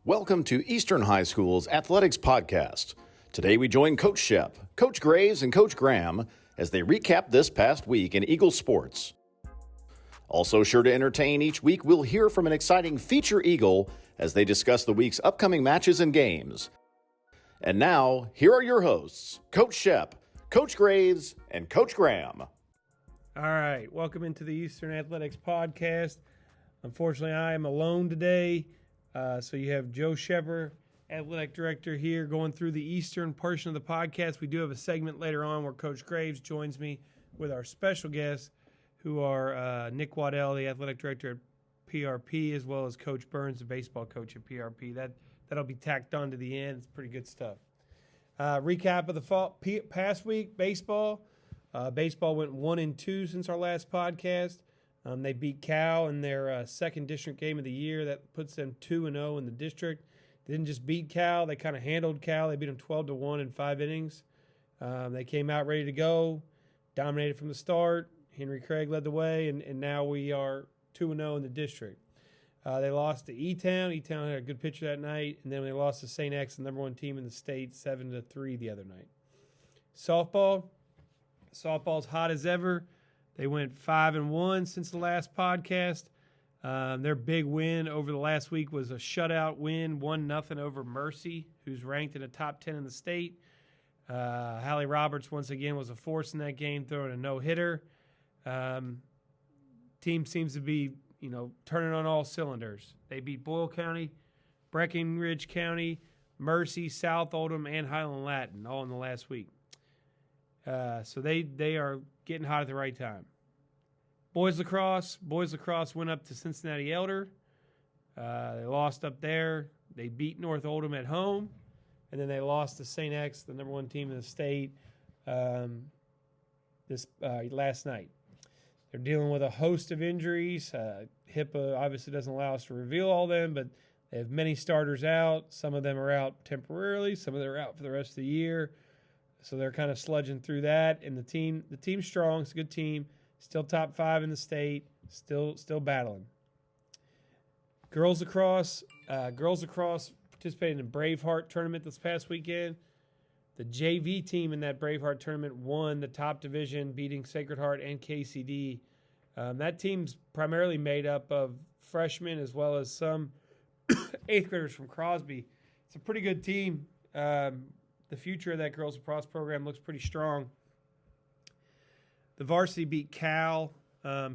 Welcome to Eastern High School's Athletics Podcast. Today we join Coach Shep, Coach Graves, and Coach Graham as they recap this past week in Eagle sports. Also sure to entertain, each week we'll hear from an exciting feature Eagle as they discuss the week's upcoming matches and games. And now, here are your hosts, Coach Shep, Coach Graves, and Coach Graham. All right, welcome into the Eastern Athletics Podcast. Unfortunately, I am alone today. So you have Joe Schepper, Athletic Director, here going through the Eastern portion of the podcast. We do have a segment later on where Coach Graves joins me with our special guests, who are Nick Waddell, the Athletic Director at PRP, as well as Coach Burns, the baseball coach at PRP. That'll be tacked on to the end. It's pretty good stuff. Recap of the past week, baseball. Baseball went 1-2 since our last podcast. They beat Cal in their second district game of the year. That puts them 2-0 in the district. They didn't just beat Cal. They kind of handled Cal. They beat them 12-1 in 5 innings. They came out ready to go, dominated from the start. Henry Craig led the way, and now we are 2-0 in the district. They lost to E-Town. E-Town had a good pitcher that night, and then they lost to St. X, the number one team in the state, 7-3 the other night. Softball's hot as ever. They went 5-1 since the last podcast. Their big win over the last week was a shutout win, 1-0 over Mercy, who's ranked in the top 10 in the state. Hallie Roberts, once again, was a force in that game, throwing a no-hitter. Team seems to be, turning on all cylinders. They beat Boyle County, Breckenridge County, Mercy, South Oldham, and Highland Latin all in the last week. So they are getting hot at the right time. Boys lacrosse went up to Cincinnati Elder. They lost up there. They beat North Oldham at home, and then they lost to St. X, the number one team in the state, this last night. They're dealing with a host of injuries. HIPAA obviously doesn't allow us to reveal all of them, but they have many starters out. Some of them are out temporarily. Some of them are out for the rest of the year. So they're kind of sludging through that. And the team's strong. It's a good team. Still top 5 in the state. Still battling. Girls lacrosse participated in a Braveheart tournament this past weekend. The JV team in that Braveheart tournament won the top division, beating Sacred Heart and KCD. That team's primarily made up of freshmen as well as some 8th graders from Crosby. It's a pretty good team. The future of that girls lacrosse program looks pretty strong. The varsity beat Cal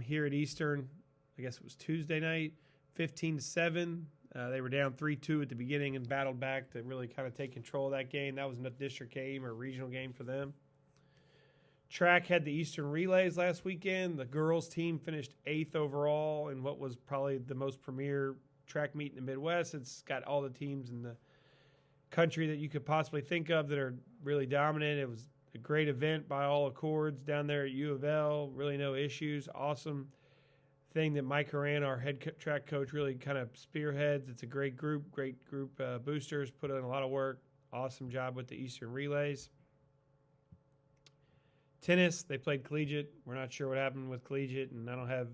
here at Eastern. I guess it was Tuesday night, 15-7. They were down 3-2 at the beginning and battled back to really kind of take control of that game. That was a district game or regional game for them. Track had the Eastern Relays last weekend. The girls team finished 8th overall in what was probably the most premier track meet in the Midwest. It's got all the teams in the country that you could possibly think of that are really dominant. It was a great event by all accords down there at U of L. Really no issues. Awesome thing that Mike Horan, our head track coach, really kind of spearheads. It's a great group boosters, put in a lot of work. Awesome job with the Eastern Relays. Tennis, they played collegiate. We're not sure what happened with collegiate, and I don't have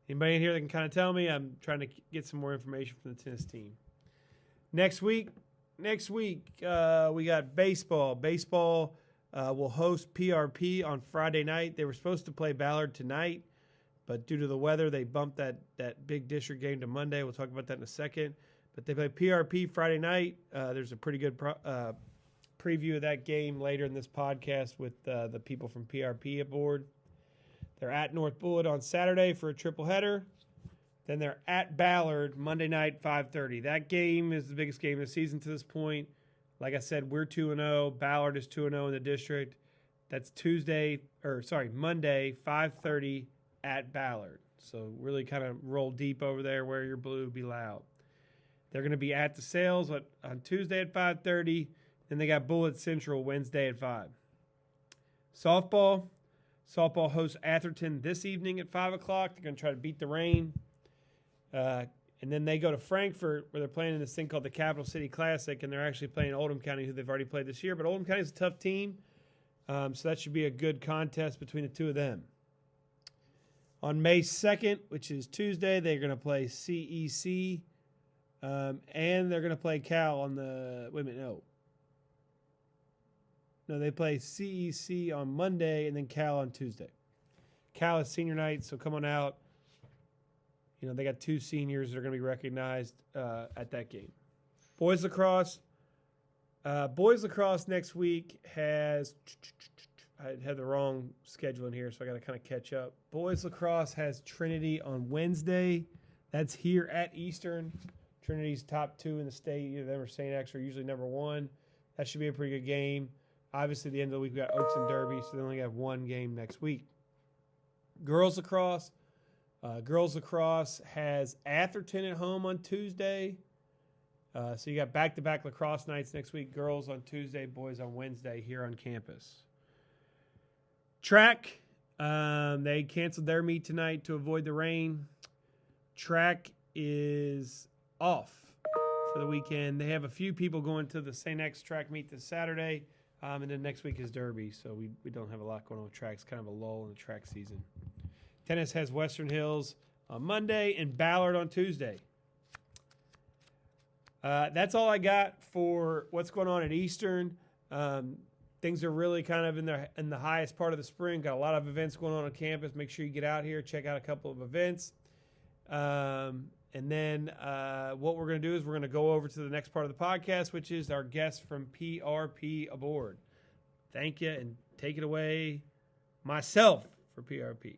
anybody in here that can kind of tell me. I'm trying to get some more information from the tennis team. Next week, we got baseball. Baseball will host PRP on Friday night. They were supposed to play Ballard tonight, but due to the weather, they bumped that big district game to Monday. We'll talk about that in a second. But they play PRP Friday night. There's a pretty good preview of that game later in this podcast with the people from PRP aboard. They're at North Bullitt on Saturday for a triple header. Then they're at Ballard Monday night, 5:30. That game is the biggest game of the season to this point. Like I said, we're 2-0. Ballard is 2-0 in the district. That's Monday, 5:30 at Ballard. So really kind of roll deep over there, wear your blue, be loud. They're going to be at the Sales on Tuesday at 5:30. Then they got Bullitt Central Wednesday at 5. Softball hosts Atherton this evening at 5 o'clock. They're going to try to beat the rain. And then they go to Frankfort, where they're playing in this thing called the Capital City Classic, and they're actually playing Oldham County, who they've already played this year. But Oldham County is a tough team, so that should be a good contest between the two of them. On May 2nd, which is Tuesday, they're going to play CEC And they're going to play Cal on the – wait a minute, no. No, they play CEC on Monday and then Cal on Tuesday. Cal is senior night, so come on out. You know, they got 2 seniors that are going to be recognized at that game. Boys lacrosse next week has – I had the wrong schedule in here, so I got to kind of catch up. Boys lacrosse has Trinity on Wednesday. That's here at Eastern. Trinity's top 2 in the state. Either them or St. X are usually number 1. That should be a pretty good game. Obviously, at the end of the week, we got Oaks and Derby, so they only have 1 game next week. Girls lacrosse has Atherton at home on Tuesday. So you got back-to-back lacrosse nights next week. Girls on Tuesday, boys on Wednesday here on campus. Track, they canceled their meet tonight to avoid the rain. Track is off for the weekend. They have a few people going to the St. X track meet this Saturday. And then next week is Derby, so we don't have a lot going on with track. It's kind of a lull in the track season. Tennis has Western Hills on Monday and Ballard on Tuesday. That's all I got for what's going on at Eastern. Things are really kind of in the highest part of the spring. Got a lot of events going on campus. Make sure you get out here, check out a couple of events. And then what we're going to do is we're going to go over to the next part of the podcast, which is our guest from PRP aboard. Thank you, and take it away myself for PRP.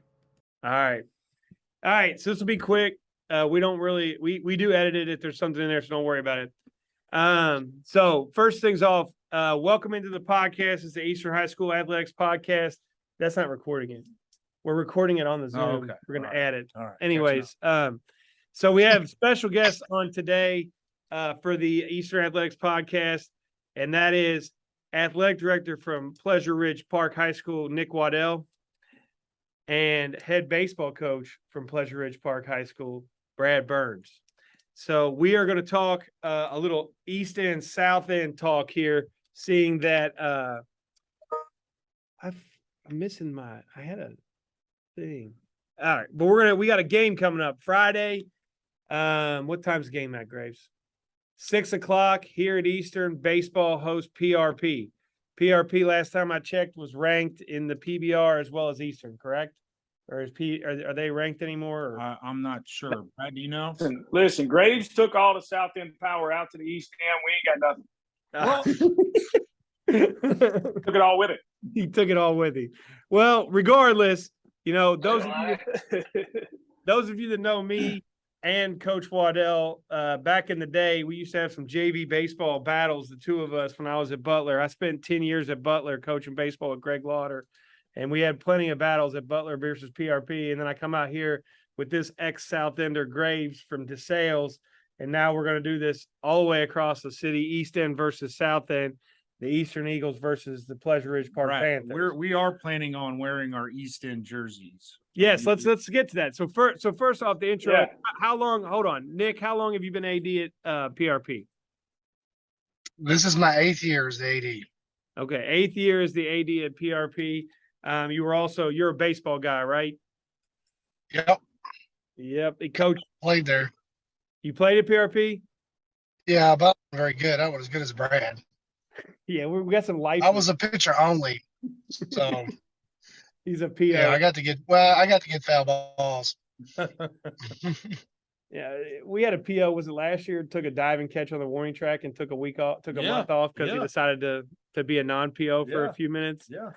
All right. So this will be quick. We don't really we do edit it if there's something in there, so don't worry about it. So first things off, welcome into the podcast. It's the Eastern High School Athletics podcast. That's not recording it. We're recording it on the Zoom. Oh, okay. We're going to add it. All right. Anyways, so we have special guests on today for the Eastern Athletics podcast, and that is Athletic Director from Pleasure Ridge Park High School, Nick Waddell, and Head Baseball Coach from Pleasure Ridge Park High School, Brad Burns. So we are going to talk a little East End, South End talk here, seeing that I'm missing I had a thing. All right, but we got a game coming up Friday. What time's the game at, Graves? 6:00 here at Eastern. Baseball host PRP. PRP, last time I checked, was ranked in the PBR as well as Eastern, correct? Or are they ranked anymore? Or? I'm not sure. Brad, do you know? Listen, Graves took all the South End power out to the East End. We ain't got nothing. Took it all with it. He took it all with him. Well, regardless, you know, those of you that know me and Coach Waddell, back in the day, we used to have some JV baseball battles, the two of us, when I was at Butler. I spent 10 years at Butler coaching baseball with Greg Lauder, and we had plenty of battles at Butler versus PRP. And then I come out here with this ex-South Ender Graves from DeSales, and now we're going to do this all the way across the city, East End versus South End, the Eastern Eagles versus the Pleasure Ridge Park Panthers. We are planning on wearing our East End jerseys. Yes, let's get to that. So first off, the intro. Yeah. How long? Hold on, Nick. How long have you been AD at PRP? This is my 8th year as the AD. Okay, 8th year as the AD at PRP. You're a baseball guy, right? Yep. He coached. Played there. You played at PRP? Yeah, but not very good. I wasn't as good as Brad. Yeah, we got some life. I was a pitcher only, so he's a PO. Yeah, I got to get foul balls. Yeah, we had a PO. Was it last year? Took a diving catch on the warning track and took a month off because he decided to be a non-PO for a few minutes. Yeah.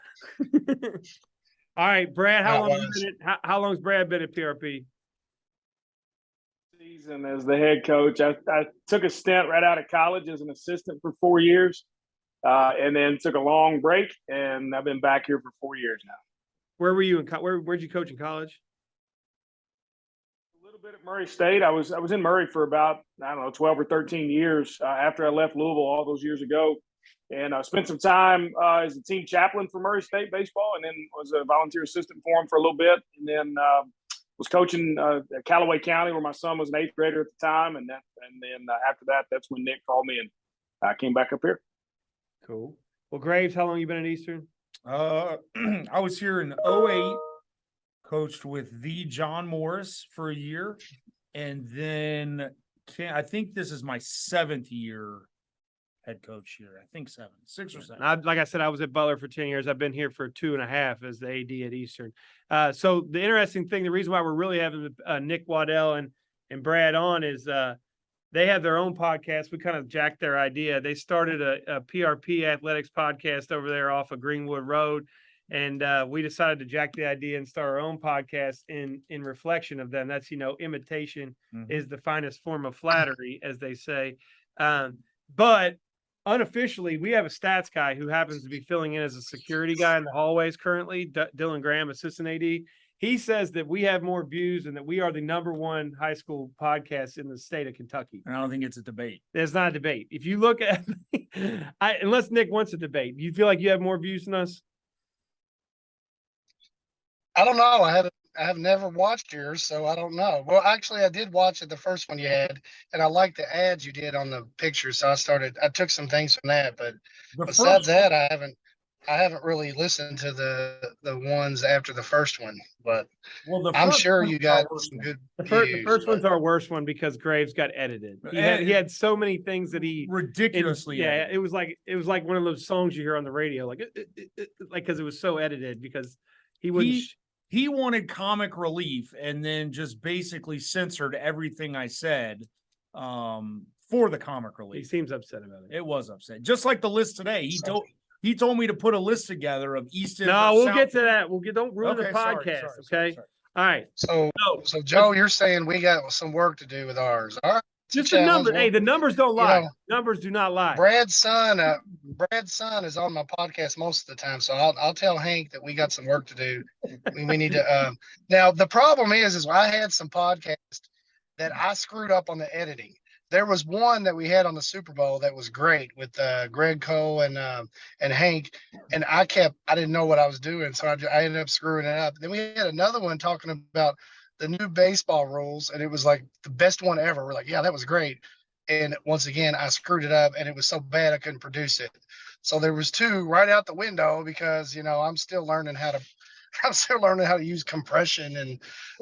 All right, Brad. How long's Brad been at PRP? Season as the head coach. I took a stint right out of college as an assistant for 4 years, and then took a long break, and I've been back here for 4 years now. Where were you where'd you coach in college? A little bit at Murray State. I was in Murray for about 12 or 13 years after I left Louisville all those years ago, and I spent some time as a team chaplain for Murray State baseball, and then was a volunteer assistant for him for a little bit, and then was coaching at Callaway County where my son was an 8th grader at the time, and then after that, that's when Nick called me and I came back up here. Cool. Well, Graves, how long you been at Eastern? I was here in 2008, coached with the John Morris for a year, and then I think this is my 7th year head coach here. I think 6 or 7. Like I said, I was at Butler for 10 years. I've been here for 2.5 as the AD at Eastern. So the interesting thing, the reason why we're really having Nick Waddell and Brad on is they have their own podcast. We kind of jacked their idea. They started a PRP athletics podcast over there off of Greenwood Road. And we decided to jack the idea and start our own podcast in reflection of them. That's, imitation is the finest form of flattery, as they say. But unofficially, we have a stats guy who happens to be filling in as a security guy in the hallways currently, Dylan Graham, assistant AD. He says that we have more views and that we are the #1 high school podcast in the state of Kentucky. And I don't think it's a debate. There's not a debate. If you look at, unless Nick wants a debate, you feel like you have more views than us? I don't know. I have never watched yours, so I don't know. Well, actually, I did watch it, the first one you had, and I liked the ads you did on the pictures. So I took some things from that, but besides that, I haven't really listened to the ones after the first one. But I'm sure you got some good. The first one's our worst one because Graves got edited. He had so many things that he ridiculously. It was like one of those songs you hear on the radio, like because it was so edited because he wouldn't. He wanted comic relief and then just basically censored everything I said for the comic relief. He seems upset about it. It was upset. Just like the list today. He told me to put a list together of Easton. No, we'll get to that. Don't ruin the podcast. Sorry. All right. So Joe, you're saying we got some work to do with ours. All right. Just the numbers. Hey, the numbers don't lie. Numbers do not lie. Brad's son is on my podcast most of the time, so I'll tell Hank that we got some work to do. We need to. Now the problem is I had some podcasts that I screwed up on the editing. There was one that we had on the Super Bowl that was great with Greg Cole and Hank, and I didn't know what I was doing, so I ended up screwing it up. Then we had another one talking about the new baseball rules, and it was like the best one ever. We're like, yeah, that was great. And once again, I screwed it up, and it was so bad I couldn't produce it. So there was 2 right out the window because I'm still learning how to use compression and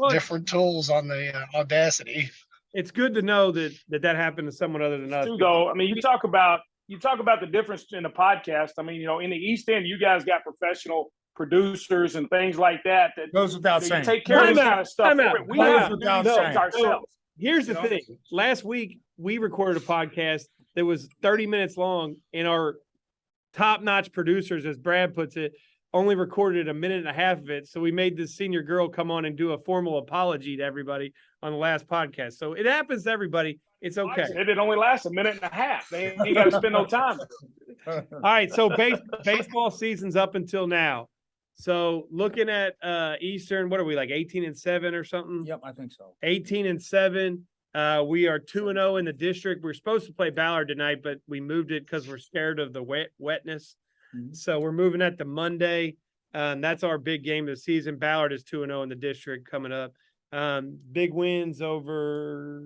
different tools on the Audacity. It's good to know that happened to someone other than us. Too, though, I mean, you talk about the difference in the podcast. I mean, in the East End, you guys got professional producers and things like that. That goes without saying. Take care of this kind of stuff. We have to do without things saying. ourselves. Here's the thing. Last week, we recorded a podcast that was 30 minutes long, and our top-notch producers, as Brad puts it, only recorded 1.5 minutes of it. So we made this senior girl come on and do a formal apology to everybody on the last podcast. So it happens to everybody. It's okay. It only lasts 1.5 minutes. They ain't got to spend no time. All right. So baseball season's up until now. So looking at Eastern, what are we, like 18-7 or something? Yep, I think so. 18-7. We are 2-0 in the district. We're supposed to play Ballard tonight, but we moved it because we're scared of the wetness. Mm-hmm. So we're moving that to Monday. That's our big game of the season. Ballard is 2-0 in the district coming up. Big wins over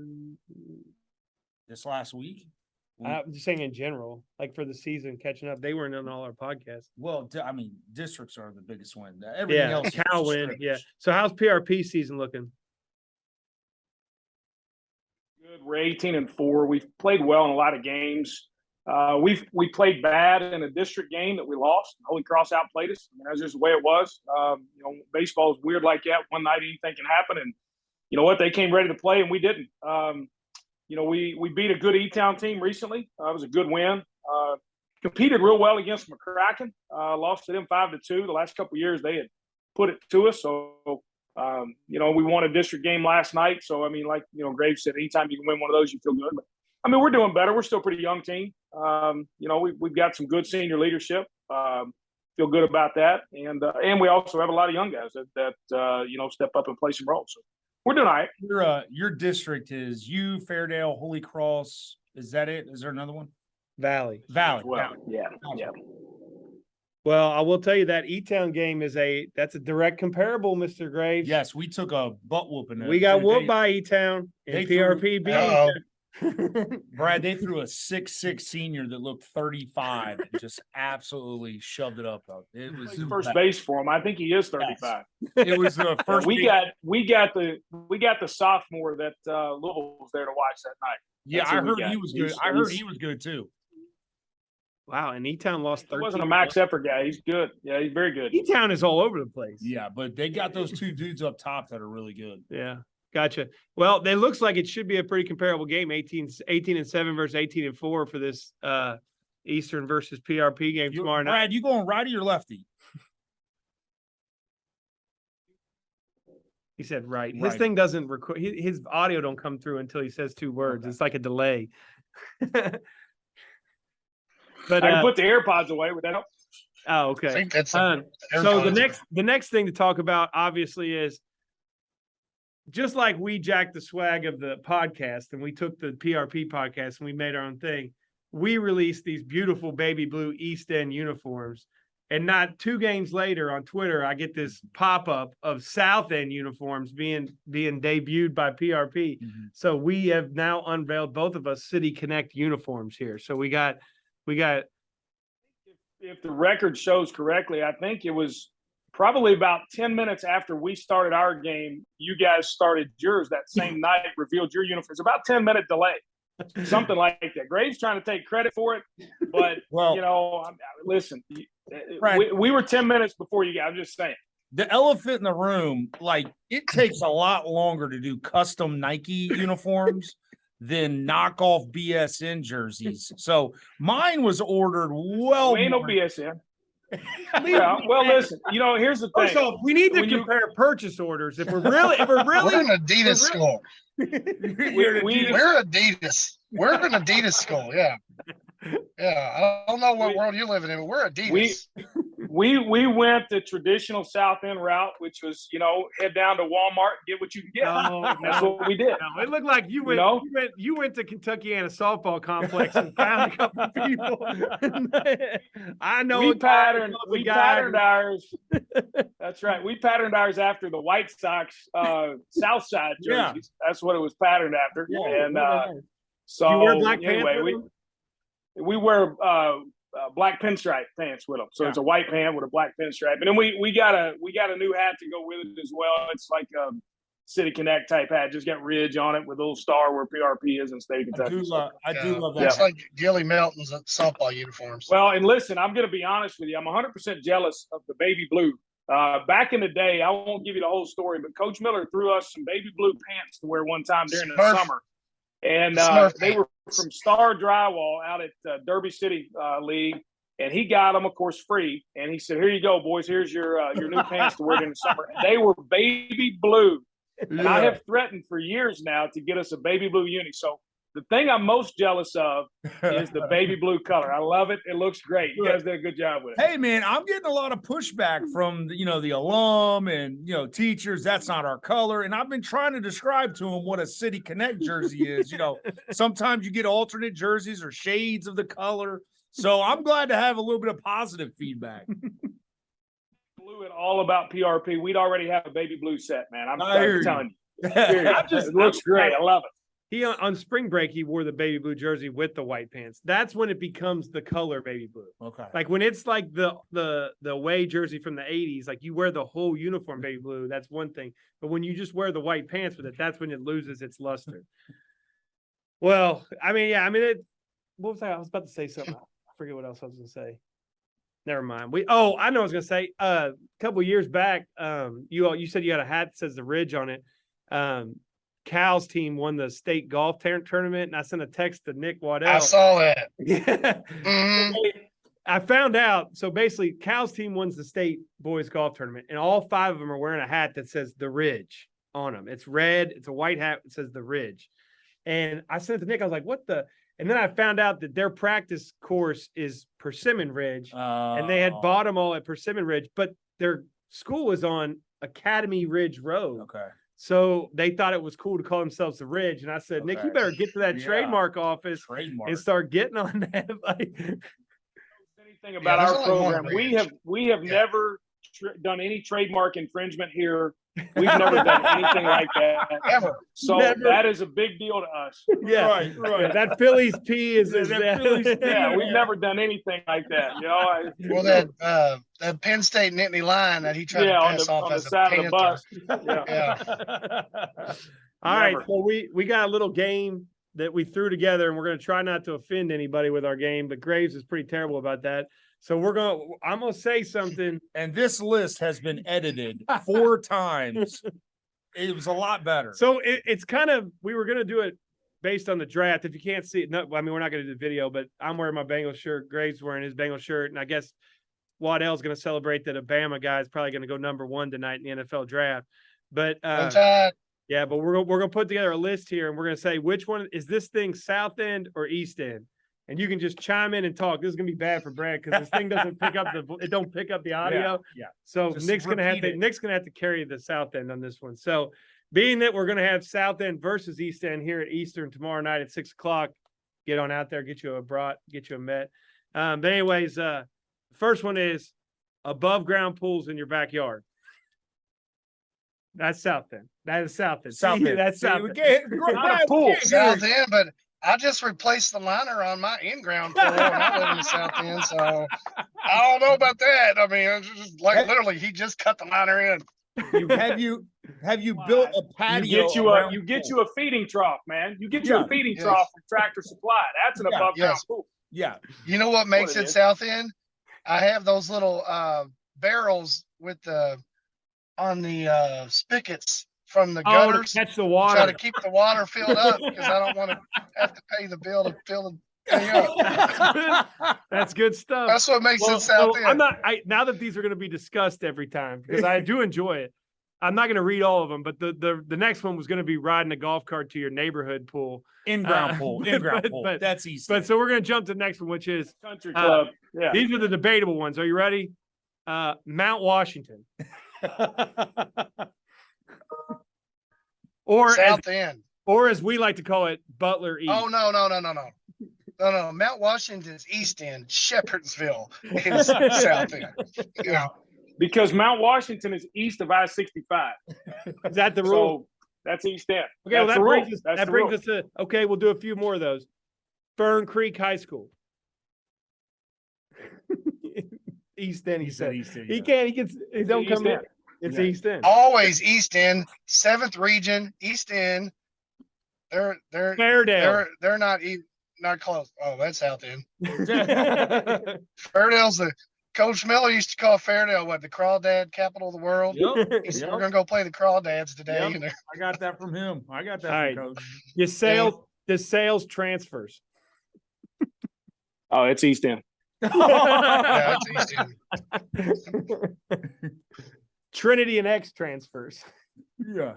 this last week. I'm just saying in general, like for the season catching up. They weren't on all our podcasts. Well, I mean, districts are the biggest win. Everything else. Cal win. Yeah. So how's PRP season looking? Good. We're 18-4. We've played well in a lot of games. We played bad in a district game that we lost. Holy Cross outplayed us. I mean, that's just the way it was. Baseball is weird like that. One night anything can happen, and you know what? They came ready to play, and we didn't. We beat a good E-Town team recently. It was a good win. Competed real well against McCracken. Lost to them 5-2. The last couple of years they had put it to us. So we won a district game last night. So I mean, like Graves said, anytime you can win one of those, you feel good. But I mean, we're doing better. We're still a pretty young team. We've got some good senior leadership. Feel good about that, and we also have a lot of young guys that step up and play some roles. So we're doing all right. Your district is Fairdale, Holy Cross. Is that it? Is there another one? Valley. Well, yeah. Well, I will tell you that E-Town game that's a direct comparable, Mr. Graves. Yes, we took a butt whooping. We got whooped by E-Town and PRP beat. Brad, they threw a 6'6" senior that looked 35 and just absolutely shoved it up. It was First base for him. I think he is 35. It was the first. we got the sophomore that Louisville was there to watch that night. Yeah, I heard he was good. I heard he was good too. Wow, and E-Town lost 13. He wasn't a max effort guy. He's good. Yeah, he's very good. E-Town is all over the place. Yeah, but they got those two dudes up top that are really good. Yeah, gotcha. Well, it looks like it should be a pretty comparable game. 18-7 versus 18-4 for this Eastern versus PRP game tomorrow night. Brad, you going righty or lefty? He said right. His thing doesn't record. His audio don't come through until he says two words. Okay. It's like a delay. But I can put the AirPods away with that. Oh, okay. So the next thing to talk about, obviously, is just like we jacked the swag of the podcast and we took the PRP podcast and we made our own thing. We released these beautiful baby blue East End uniforms, and not 2 games later on Twitter, I get this pop up of South End uniforms being debuted by PRP. Mm-hmm. So we have now unveiled, both of us, City Connect uniforms here. So we got. If the record shows correctly, I think it was probably about 10 minutes after we started our game, you guys started yours that same night, revealed your uniforms. About 10-minute delay, something like that. Graves trying to take credit for it, but listen, we were 10 minutes before you guys. I'm just saying. The elephant in the room, like, it takes a lot longer to do custom Nike uniforms than knockoff BSN jerseys. So mine was ordered ain't no BSN. Yeah, well, listen, here's the thing. First off, we need to compare purchase orders. If we're really we're an Adidas school. We're Adidas. We're an Adidas school. Yeah. Yeah. I don't know what world you're living in, but we're Adidas. We went the traditional South End route, which was, head down to Walmart and get what you can get. That's what we did. No, it looked like you went to Kentuckiana softball complex and found a couple of people. I know we patterned ours. That's right. We patterned ours after the White Sox South Side jerseys. Yeah. That's what it was patterned after. Yeah, and so you wear black anyway, we wear black pinstripe pants with them. So it's a white pant with a black pinstripe. And then we got a new hat to go with it as well. It's like a City Connect type hat. Just got Ridge on it with a little star where PRP is in state of Kentucky. I do love that. It's like Gilly Melton's softball uniforms. Well, and listen, I'm going to be honest with you. I'm 100% jealous of the baby blue. Back in the day, I won't give you the whole story, but Coach Miller threw us some baby blue pants to wear one time during the summer. And they were from Star Drywall out at Derby City League, and he got them, of course, free. And he said, "Here you go, boys. Here's your new pants to wear during the summer." And they were baby blue, and I have threatened for years now to get us a baby blue uni. So the thing I'm most jealous of is the baby blue color. I love it. It looks great. You guys did a good job with it. Hey, man, I'm getting a lot of pushback from the alum and teachers. That's not our color. And I've been trying to describe to them what a City Connect jersey is. Sometimes you get alternate jerseys or shades of the color. So I'm glad to have a little bit of positive feedback. Blue it all about PRP. We'd already have a baby blue set, man. I'm telling you. It looks great. I love it. He on spring break, he wore the baby blue jersey with the white pants. That's when it becomes the color baby blue. Okay. Like when it's like the away jersey from the 80s, like you wear the whole uniform baby blue, that's one thing. But when you just wear the white pants with it, that's when it loses its luster. Well, what was I was about to say something. I forget what else I was going to say. Never mind. I know what I was going to say. A couple of years back, you said you had a hat that says the Ridge on it. Cal's team won the state golf tournament, and I sent a text to Nick Waddell. I saw that. Yeah. Mm-hmm. I found out. So basically, Cal's team wins the state boys golf tournament, and all 5 of them are wearing a hat that says the Ridge on them. It's red. It's a white hat. It says the Ridge. And I sent it to Nick. I was like, what the? And then I found out that their practice course is Persimmon Ridge, and they had bought them all at Persimmon Ridge, but their school was on Academy Ridge Road. Okay. So they thought it was cool to call themselves the Ridge. And I said, Nick, you better get to that trademark office and start getting on that. Anything about our program. We have never done any trademark infringement here. We've never done anything like that Ever. So Never. that is a big deal to us. Yeah, Right. yeah, that Phillies P is That Phillies P. Yeah, we've never done anything like that. Well, that Penn State Nittany line that he tried to on pass the, off on the as a side of the Panther. bus. Yeah. Yeah. All right, Never. so we got a little game that we threw together, and we're going to try not to offend anybody with our game, but Graves is pretty terrible about that. So I'm going to say something. And this list has been edited 4 times. It was a lot better. So it's kind of, we were going to do it based on the draft. If you can't see it, no, I mean, we're not going to do the video, but I'm wearing my Bengals shirt. Graves wearing his Bengals shirt. And I guess Waddell's going to celebrate that a Bama guy is probably going to go number 1 tonight in the NFL draft. But yeah, but we're going to put together a list here, and we're going to say, which one is this thing, South End or East End? And you can just chime in and talk. This is gonna be bad for Brad because this thing doesn't pick up the audio. Yeah. So Just Nick's gonna have to carry the South End on this one. So being that we're gonna have South End versus East End here at Eastern tomorrow night at 6:00, get on out there, get you a brat, get you a Met. But anyways, the first one is above ground pools in your backyard. That's South End. That is South End. South End. That's South End. Not a pool. South End, but I just replaced the liner on my in-ground pool, and I live in the South End, so I don't know about that. I mean, it's just like literally, he just cut the liner in. Have you built a patio? You get you a feeding trough, man. You get you a feeding trough from Tractor Supply. That's an above ground pool. Yeah. You know what makes it South End? I have those little barrels with on the spigots from the gutters. To catch the water. Try to keep the water filled up because I don't want to have to pay the bill to fill the thing up. That's good stuff. That's what makes it South End. Now that these are going to be discussed every time because I do enjoy it. I'm not going to read all of them, but the next one was going to be riding a golf cart to your neighborhood pool. In-ground pool. But That's easy. But so we're going to jump to the next one, which is Country Club. Yeah. These are the debatable ones. Are you ready? Mount Washington. Or South End. Or as we like to call it, Butler East. Oh, no. Mount Washington's East End. Shepherdsville is South End. Yeah. Because Mount Washington is east of I-65. Is that the rule? So that's East End. Okay, well, That brings us to, okay, we'll do a few more of those. Fern Creek High School. East End, he said. East End, He don't come in. It's East End. Always East End, 7th region, East End. They're Fairdale. They're not close. Oh, that's South End. Fairdale's Coach Miller used to call Fairdale the crawdad capital of the world. Yep. He said, we're gonna go play the crawdads today. Yep. I got that from him. I got that All right. from Coach. The sales transfers. Oh, it's East End. Yeah, it's East End. Trinity and X transfers. Yeah.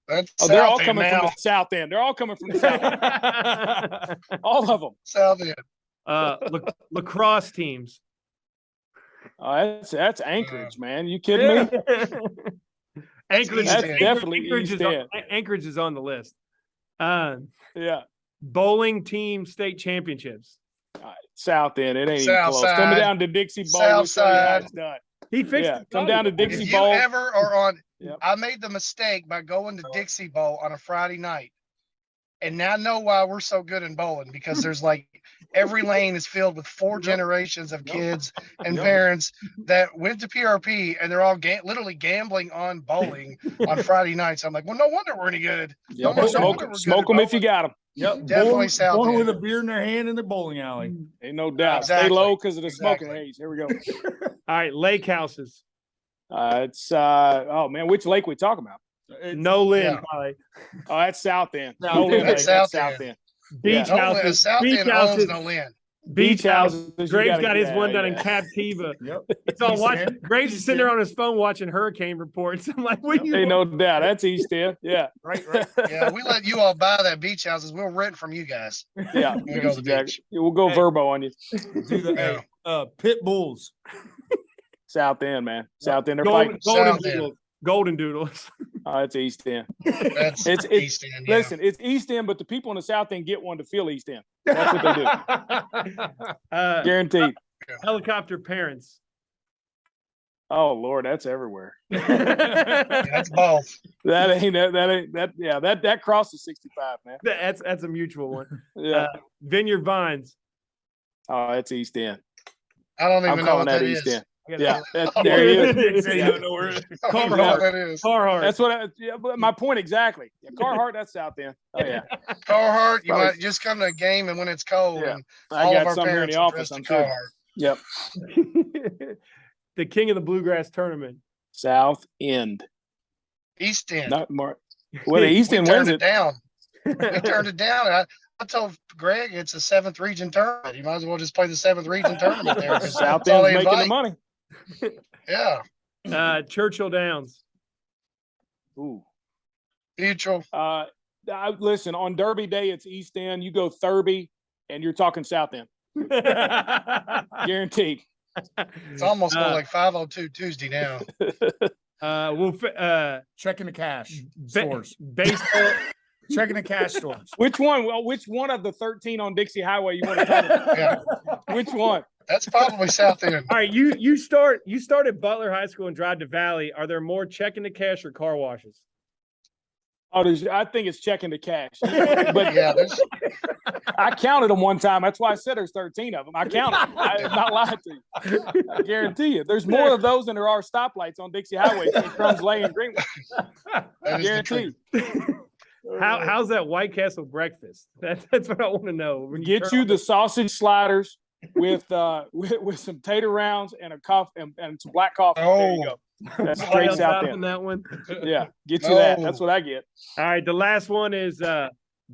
That's They're South all End coming now. from the South End. They're all coming from the South End. All of them. South End. Lacrosse teams. Oh, that's Anchorage, man. You kidding me? Anchorage. That's definitely Anchorage is on the list. Yeah. Bowling team state championships. South End. It ain't even South close. side. Come down to Dixie Bowl. South We'll show you how side. it's done. He fixed it. Come down to If Dixie you Bowl. ever are on, Yep. I made the mistake by going to Dixie Bowl on a Friday night. And now I know why we're so good in bowling because there's every lane is filled with 4 generations of kids and parents that went to PRP and they're all literally gambling on bowling on Friday nights. I'm like, well, no wonder we're any good. No wonder we're good Smoke at them if you bowling. got them. Yep. Definitely South Born End. with a beer in their hand in the bowling alley. Ain't no doubt. Exactly. Stay low because of the Exactly. smoking haze. Here we go. All right, lake houses. It's oh man, which lake we talking about? No Lynn, Yeah. probably. Oh, that's South End. South No End. Lynn, That's that's South South End. Beach No Lynn. houses. South Beach End houses. owns no Lynn. Beach houses. you Graves gotta got get his out, one done in yeah. Captiva. Yep. It's all East watching. End. Graves is East sitting there End. on his phone watching hurricane reports. I'm like, what you? Ain't no doubt. That's East End. Yeah. Right. Yeah, we let you all buy that beach houses. We'll rent from you guys. Yeah. We go to the beach. Yeah, we'll go Hey. Verbo on you. Do the pit bulls. South End, man. South End. They're Golden, fighting. golden South End. doodles. Golden doodles. It's East End. That's It's East End. Yeah. Listen, it's East End, but the people in the South End get one to feel East End. That's what they do. Guaranteed. Helicopter parents. Oh Lord, that's everywhere. That's both. That crosses 65, man. That's a mutual one. Yeah. Vineyard Vines. Oh, it's East End. I don't I'm even know calling what that that East is. End. Yeah, there he is. Say you don't know where it is. I don't know what that is. Carhartt. That's what. But my point exactly. Yeah, Carhartt, that's South End. Oh yeah. Carhartt, you Probably- might just come to a game and when it's cold, Yeah. and I all of got our some here in parents the are office. dressed I'm in sure. Carhartt. Yep. The King of the Bluegrass Tournament. South End. East End. Not Mark. Well, the East We End turned wins it it. down. We turned it down. I told Greg it's a 7th region tournament. You might as well just play the 7th region tournament there. 'Cause South that's all End's they making the invite. money. Yeah. Churchill Downs. Ooh. Mutual. Listen, on Derby Day, it's East End. You go Thurby, and you're talking South End. Guaranteed. It's almost more like 502 Tuesday now. Checking the cash Ba- stores. baseball. Checking the cash stores. Which one? Well, which one of the 13 on Dixie Highway you want to talk about? Yeah. Which one? That's probably South End. All right, you start at Butler High School and drive to Valley. Are there more checking the cash or car washes? Oh, I think it's checking the cash. But Yeah, there's I counted them one time. That's why I said there's 13 of them. I counted them. I'm not lying to you. I guarantee you. There's more of those than there are stoplights on Dixie Highway between Crumbs Lane and Greenwood. that is the Guarantee. truth. How's that White Castle breakfast? That's what I want to know. When Get turn you on the sausage sliders with some tater rounds and a coffee and some black coffee. There you go. That's White straight on South top End. in that one. Yeah, get you that. No. That's what I get. All right, the last one is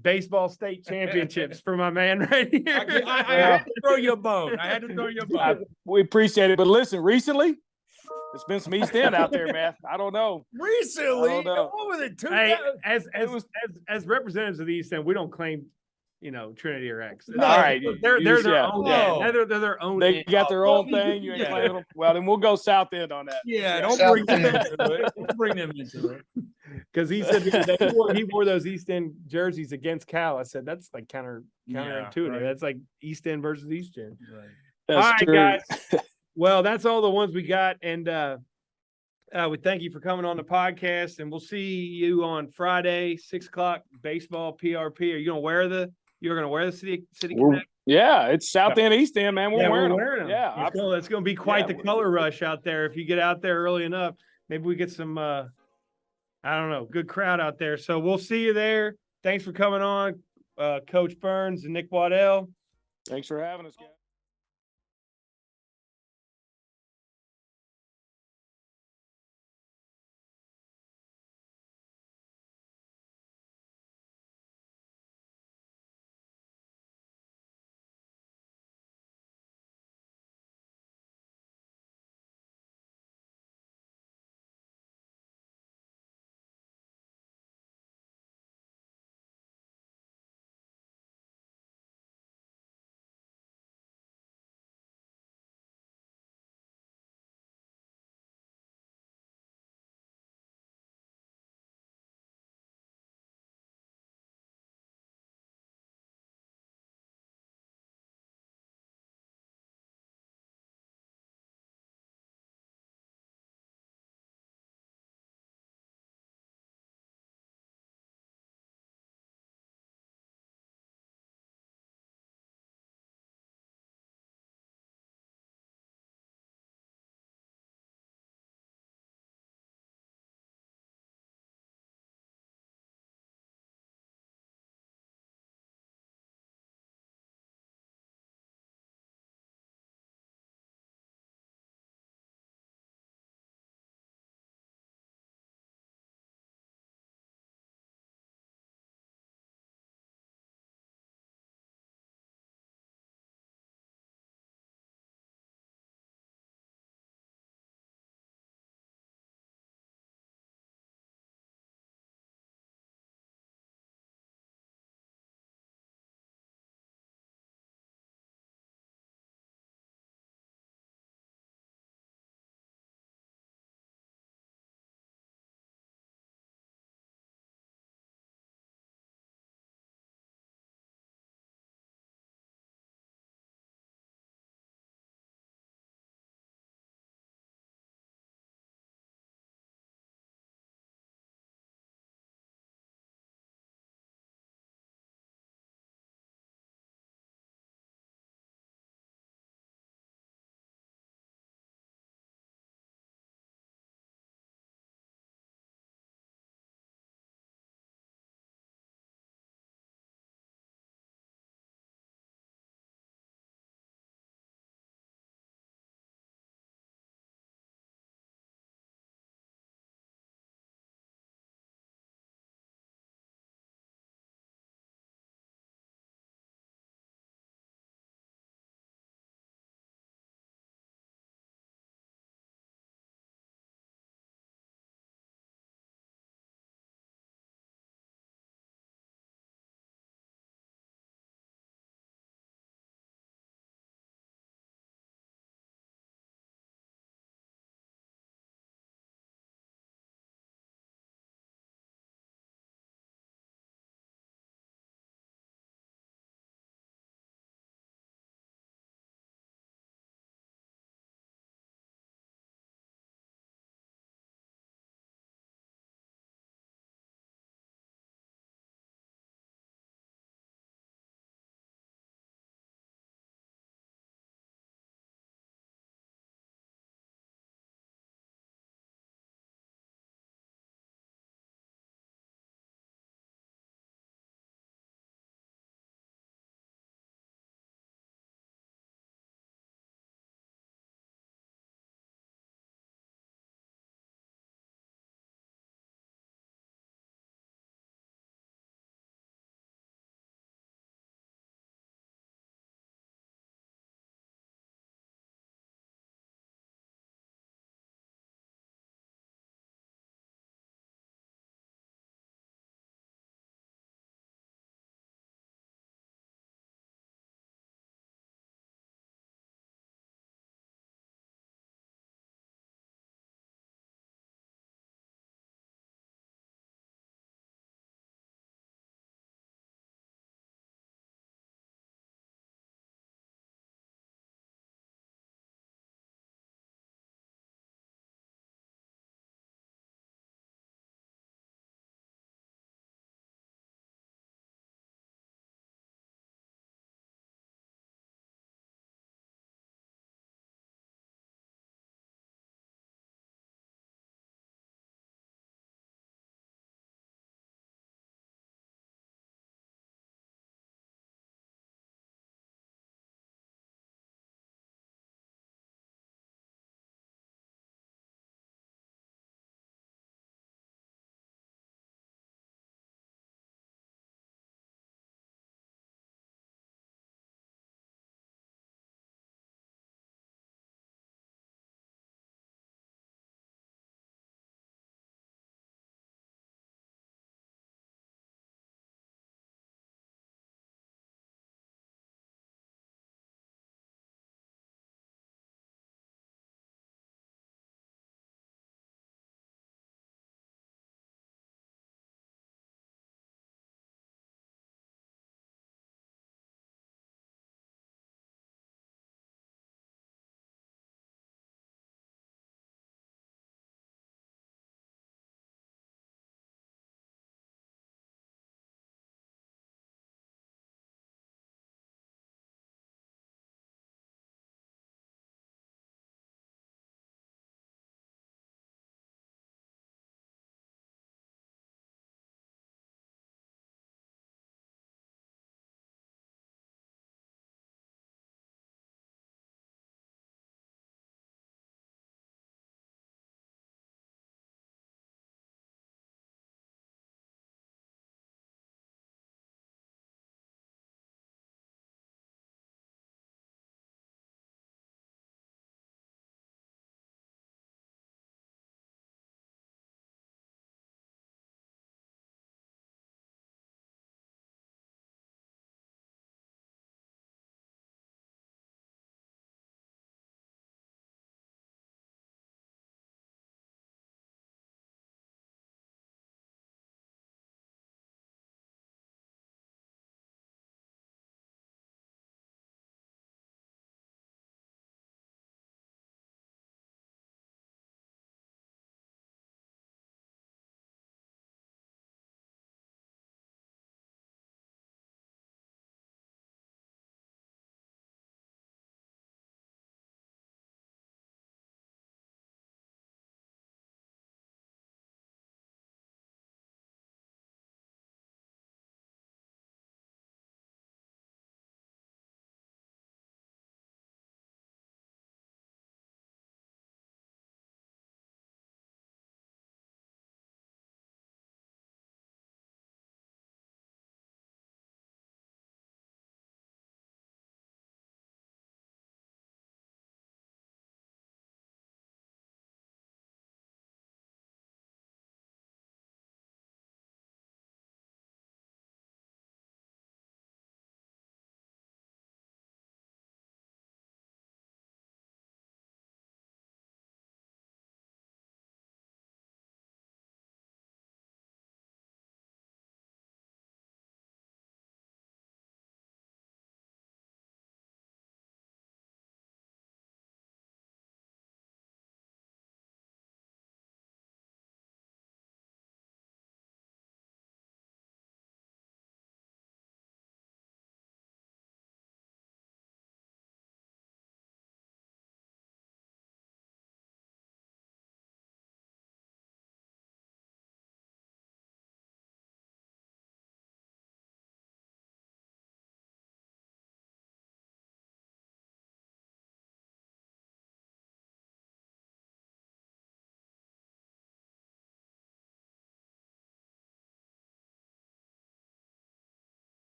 baseball state championships for my man right here. I had to throw you a bone. We appreciate it. But listen, recently, it's been some East End out there, man. I don't know. Recently, I don't know. what was it? Hey, Two as representatives of the East End, we don't claim, Trinity or X. No, All right. They're you- their yeah, own. yeah. They're their own. They got their own thing. You ain't Yeah. claiming them. Well, then we'll go South End on that. Yeah, don't South bring them End. into it. Don't bring them into it. Because he said he wore those East End jerseys against Cal. I said that's like counterintuitive. right. That's like East End versus East End. That's all right, true. guys. Well, that's all the ones we got, and we thank you for coming on the podcast. And we'll see you on Friday, 6:00. Baseball PRP. Are you gonna wear the? You're gonna wear the City Connect? Yeah, it's South End, East End, man. We're wearing them. them. Yeah, It's gonna be quite the yeah. color rush out there. If you get out there early enough, maybe we get some. I don't know, good crowd out there. So we'll see you there. Thanks for coming on, Coach Burns and Nick Waddell. Thanks for having us, guys.